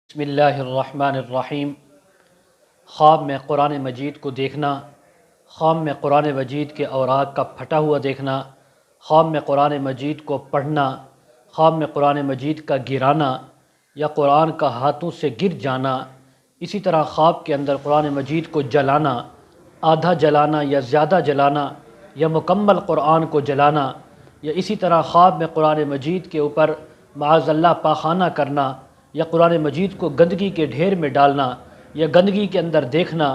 بسم اللہ الرحمن الرحیم۔ خواب میں قرآن مجید کو دیکھنا، خواب میں قرآن مجید کے اوراق کا پھٹا ہوا دیکھنا، خواب میں قرآن مجید کو پڑھنا، خواب میں قرآن مجید کا گرانا یا قرآن کا ہاتھوں سے گر جانا، اسی طرح خواب کے اندر قرآن مجید کو جلانا، آدھا جلانا یا زیادہ جلانا یا مکمل قرآن کو جلانا، یا اسی طرح خواب میں قرآن مجید کے اوپر معاذ اللہ پاخانہ کرنا، یا قرآن مجید کو گندگی کے ڈھیر میں ڈالنا یا گندگی کے اندر دیکھنا،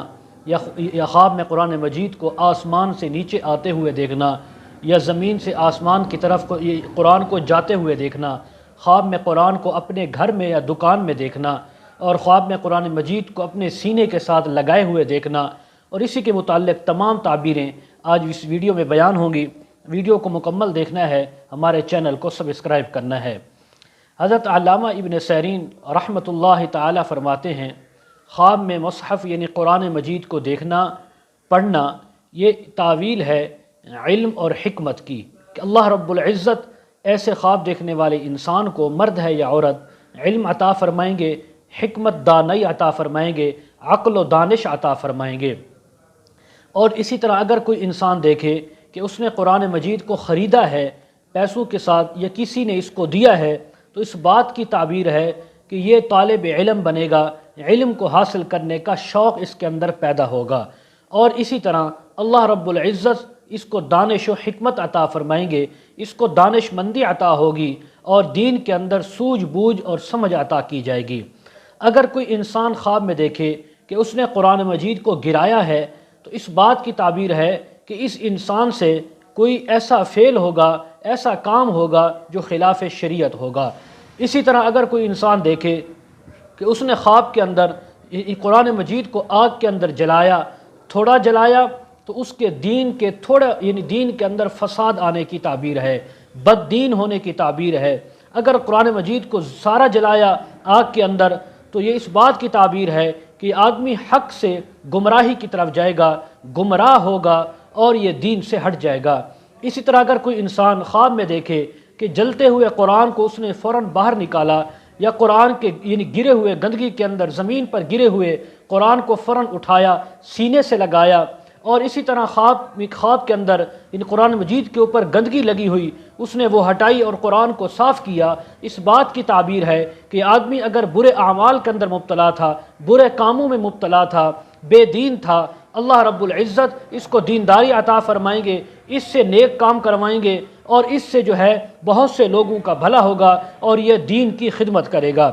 یا خواب میں قرآن مجید کو آسمان سے نیچے آتے ہوئے دیکھنا یا زمین سے آسمان کی طرف قرآن کو جاتے ہوئے دیکھنا، خواب میں قرآن کو اپنے گھر میں یا دکان میں دیکھنا، اور خواب میں قرآن مجید کو اپنے سینے کے ساتھ لگائے ہوئے دیکھنا، اور اسی کے متعلق تمام تعبیریں آج اس ویڈیو میں بیان ہوں گی۔ ویڈیو کو مکمل دیکھنا ہے، ہمارے چینل کو سبسکرائب کرنا ہے۔ حضرت علامہ ابن سیرین رحمۃ اللہ تعالی فرماتے ہیں، خواب میں مصحف یعنی قرآن مجید کو دیکھنا، پڑھنا، یہ تعویل ہے علم اور حکمت کی، کہ اللہ رب العزت ایسے خواب دیکھنے والے انسان کو، مرد ہے یا عورت، علم عطا فرمائیں گے، حکمت دانائی عطا فرمائیں گے، عقل و دانش عطا فرمائیں گے۔ اور اسی طرح اگر کوئی انسان دیکھے کہ اس نے قرآن مجید کو خریدا ہے پیسوں کے ساتھ یا کسی نے اس کو دیا ہے، تو اس بات کی تعبیر ہے کہ یہ طالب علم بنے گا، علم کو حاصل کرنے کا شوق اس کے اندر پیدا ہوگا، اور اسی طرح اللہ رب العزت اس کو دانش و حکمت عطا فرمائیں گے، اس کو دانش مندی عطا ہوگی، اور دین کے اندر سوجھ بوجھ اور سمجھ عطا کی جائے گی۔ اگر کوئی انسان خواب میں دیکھے کہ اس نے قرآن مجید کو گرایا ہے، تو اس بات کی تعبیر ہے کہ اس انسان سے کوئی ایسا فعل ہوگا، ایسا کام ہوگا جو خلاف شریعت ہوگا۔ اسی طرح اگر کوئی انسان دیکھے کہ اس نے خواب کے اندر قرآن مجید کو آگ کے اندر جلایا، تھوڑا جلایا، تو اس کے دین کے تھوڑا یعنی دین کے اندر فساد آنے کی تعبیر ہے، بد دین ہونے کی تعبیر ہے۔ اگر قرآن مجید کو سارا جلایا آگ کے اندر، تو یہ اس بات کی تعبیر ہے کہ آدمی حق سے گمراہی کی طرف جائے گا، گمراہ ہوگا اور یہ دین سے ہٹ جائے گا۔ اسی طرح اگر کوئی انسان خواب میں دیکھے کہ جلتے ہوئے قرآن کو اس نے فوراً باہر نکالا، یا قرآن کے یعنی گرے ہوئے گندگی کے اندر زمین پر گرے ہوئے قرآن کو فوراً اٹھایا، سینے سے لگایا، اور اسی طرح خواب کے اندر ان قرآن مجید کے اوپر گندگی لگی ہوئی اس نے وہ ہٹائی اور قرآن کو صاف کیا، اس بات کی تعبیر ہے کہ آدمی اگر برے اعمال کے اندر مبتلا تھا، برے کاموں میں مبتلا تھا، بے دین تھا، اللہ رب العزت اس کو دینداری عطا فرمائیں گے، اس سے نیک کام کروائیں گے، اور اس سے جو ہے بہت سے لوگوں کا بھلا ہوگا اور یہ دین کی خدمت کرے گا۔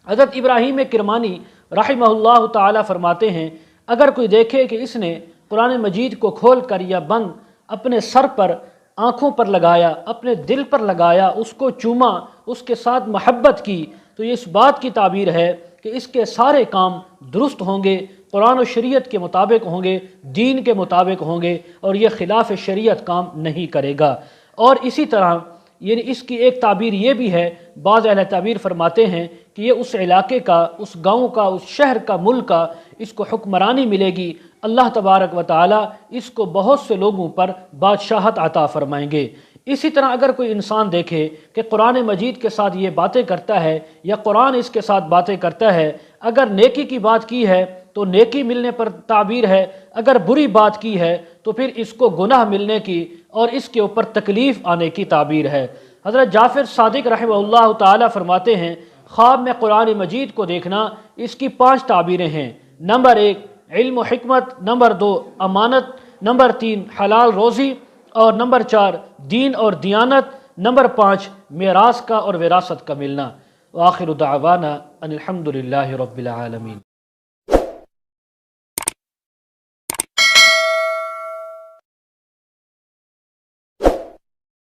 حضرت ابراہیم کرمانی رحمہ اللہ تعالی فرماتے ہیں، اگر کوئی دیکھے کہ اس نے قرآن مجید کو کھول کر یا بند اپنے سر پر، آنکھوں پر لگایا، اپنے دل پر لگایا، اس کو چوما، اس کے ساتھ محبت کی، تو یہ اس بات کی تعبیر ہے کہ اس کے سارے کام درست ہوں گے، قرآن و شریعت کے مطابق ہوں گے، دین کے مطابق ہوں گے، اور یہ خلاف شریعت کام نہیں کرے گا۔ اور اسی طرح یعنی اس کی ایک تعبیر یہ بھی ہے، بعض اہل تعبیر فرماتے ہیں کہ یہ اس علاقے کا، اس گاؤں کا، اس شہر کا، ملک کا اس کو حکمرانی ملے گی، اللہ تبارک و تعالی اس کو بہت سے لوگوں پر بادشاہت عطا فرمائیں گے۔ اسی طرح اگر کوئی انسان دیکھے کہ قرآن مجید کے ساتھ یہ باتیں کرتا ہے یا قرآن اس کے ساتھ باتیں کرتا ہے، اگر نیکی کی بات کی ہے تو نیکی ملنے پر تعبیر ہے، اگر بری بات کی ہے تو پھر اس کو گناہ ملنے کی اور اس کے اوپر تکلیف آنے کی تعبیر ہے۔ حضرت جعفر صادق رحمہ اللہ تعالی فرماتے ہیں، خواب میں قرآن مجید کو دیکھنا اس کی 5 تعبیریں ہیں۔ نمبر 1 علم و حکمت، نمبر 2 امانت، نمبر 3 حلال روزی، اور نمبر 4 دین اور دیانت، نمبر 5 میراث کا اور وراثت کا ملنا۔ وآخر دعوانا ان الحمد للہ رب العالمین۔